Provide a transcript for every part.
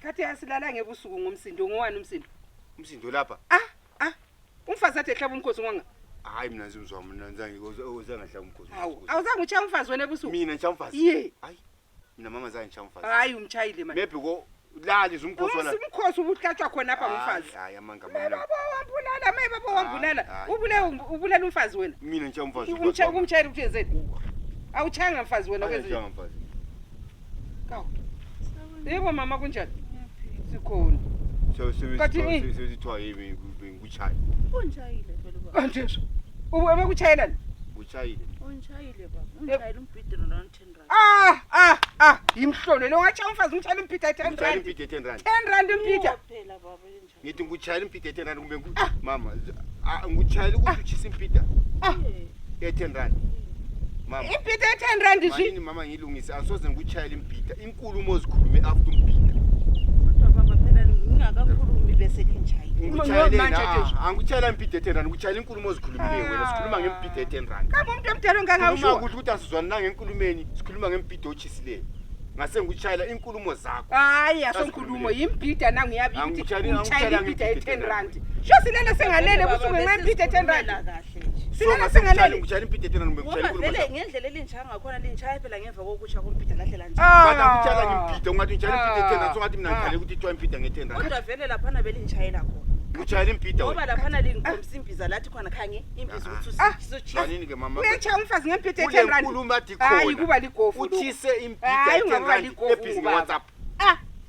Khathi yasilala ngebusuku ngomsindo ngowani umsindo? Umsindo lapha. Umfazi athe hlaba umkhosi ngwanga. Hayi mina nzimzwa mina nzange uzangahlaba umkhosi. Awuzange utshaya umfazi wena ebusuku? Mina ntsha umfazi. Ye. Hayi. Mina mama zange ntsha umfazi. Hayi umtshayile manje. Maybe ko lali umkhosi wala. Umkhosi ubuthathwa khona apha umfazi. Hayi amanga mina. Baba wambulala, baba wambulala. Ubulela umfazi wena. Mina ntsha umfazi. Umtshayile uthezeni. Awuchanga mfazi wena kwenze. Awuchanga mfazi. Kawu. Yebo mama kunjani? Sikhona. Sewithwa yimi ngikuchaya. Unjayile phela baba. Anjesho. Ube kuchayelani? Uchayile. Unjayile baba. Unjayile umbhidelo na 10 rand. Imhlolo lo ngacha umfazi umtshayela umpitha 10 rand. Uchayela umpitha 10 rand. 10 rand umpitha. Phela baba enjani? Ngithi ngikuchayela umpitha 10 rand kumbe mama ngikuchayela ukuthi uchisa impitha. 10 rand. Mama. Impitha 10 rand nje. Manje mama ngilungisa asoze ngikuchayela impitha. Inkulumo ozikhulume after umpitha. Kodwa baba phela ngingakakhulumi bese linjayile. Angikuchayela impitha 10 rand ngikuchayela inkulumo ozikhulumileyo wena sikhuluma ngempitha 10 rand. Kama umuntu omdala ongangawusho. Uma ukuthi asizwana nangenkulumeni sikhuluma ngempitha ochisileyo. Ngase ngikuchayela inkulumo zakho. Hayi asonkulumo yimbhida nangu yabi ukuthi umchayela impitha 10 rand. Shosilele sengalele busuku ngempitha 10 rand. Sina sengalele ngikuchayela impitha 10 rand ngikuchayela inkulumo. Vele ngendlela elinjanga ngakhona linjaya phela ngemva kokutsha kompitha lahlela nje. Bathi ngikuchayela ngempitha ungathi ngitshayela impitha 10 rand songathi mina ngikhale ukuthi ithiwa impitha nge10 rand. Kodwa vele lapha na belinjayela khona. Ngikuchayela impitha ngoba lapha na lingikhombisa imbiza lathi khona khanye imbiza ukuthi usizochisa. Kanini ke mama? Uyacha umfazi ngempitha 10 rand. Unkulumo athi khona. Hayi kuba ligofu. Uthise impitha 10 rand ebhizi ngeWhatsApp.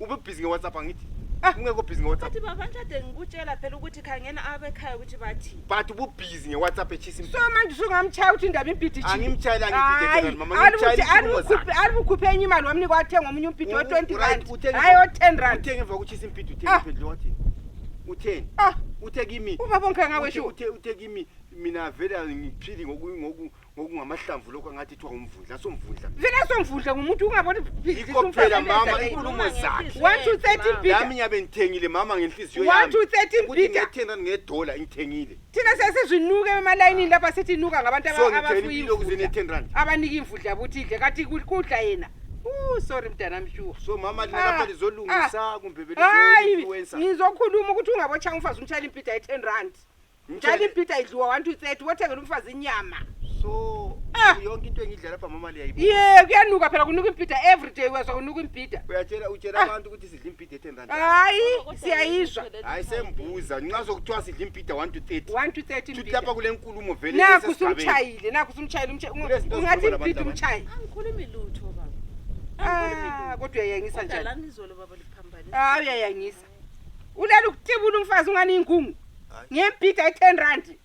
Ube busy ngeWhatsApp angithi? Ungekho busy ngeWhatsApp. Bathi baba ntade ngikutshela phela ukuthi khangena abekhaya ukuthi bathi. But ube busy ngeWhatsApp echisa impitha. So manje usungamchaya uthi indaba impitha ichi. Angimchayela ngempitha 10 rand mama ngimchayela inkulumo. Alibukhuphe enye imali wamnika wathenga omunye umpitha wa 20 rand. Hayi o 10 rand. Uthenge emva kokuchisa impitha uthenge phela wathi. Utheni? Uthe kimi. Uba bonke ngawesho. Uthe kimi mina vele ngiphili ngokungamahlamvu lokho angathi ithiwa umvundla somvundla. Vele somvundla ngumuntu ungabona ikhophela mama inkulumo zakhe. 1-30 impitha. Yami ngiyabe ngithengile mama ngenhliziyo yami. 1-30 impitha. Ngithena ngedola ngithengile. Thina sesizinuka emalayini lapha sithi inuka ngabantu abafuyi lokuzine 10 rand. Abanika imvundla buthi idle kathi kudla yena. Sorry mntana mshuwa. So mama lina lapha lizolungisa kumbe influencer. Ngizokhuluma ukuthi ungabocha umfazi umtshayela impitha 10 rand. Mtshayela impitha idliwa 1-30 wothengela umfazi inyama. So yonke into engidla lapha mama liyayibona. Yeah, kuyanuka phela kunuka impitha every day uyazwa kunuka impitha. Utshela abantu ukuthi sidla impitha 10 rand. Hayi, siyayizwa. Hayi sembuza, nxa sokuthiwa sidla impitha 1-30. 1-30 impitha. Lapha kule nkulumo vele naku sumchayile, ungathi impitha umchayi. Angikhulumi lutho baba. Kodwa uyayangisa njani? La nizolo baba liphambane. Uyayangisa. Ulela ukutibula umfazi ungani ingungu. Ngempitha 10 rand.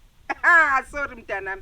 Sorry mntanami.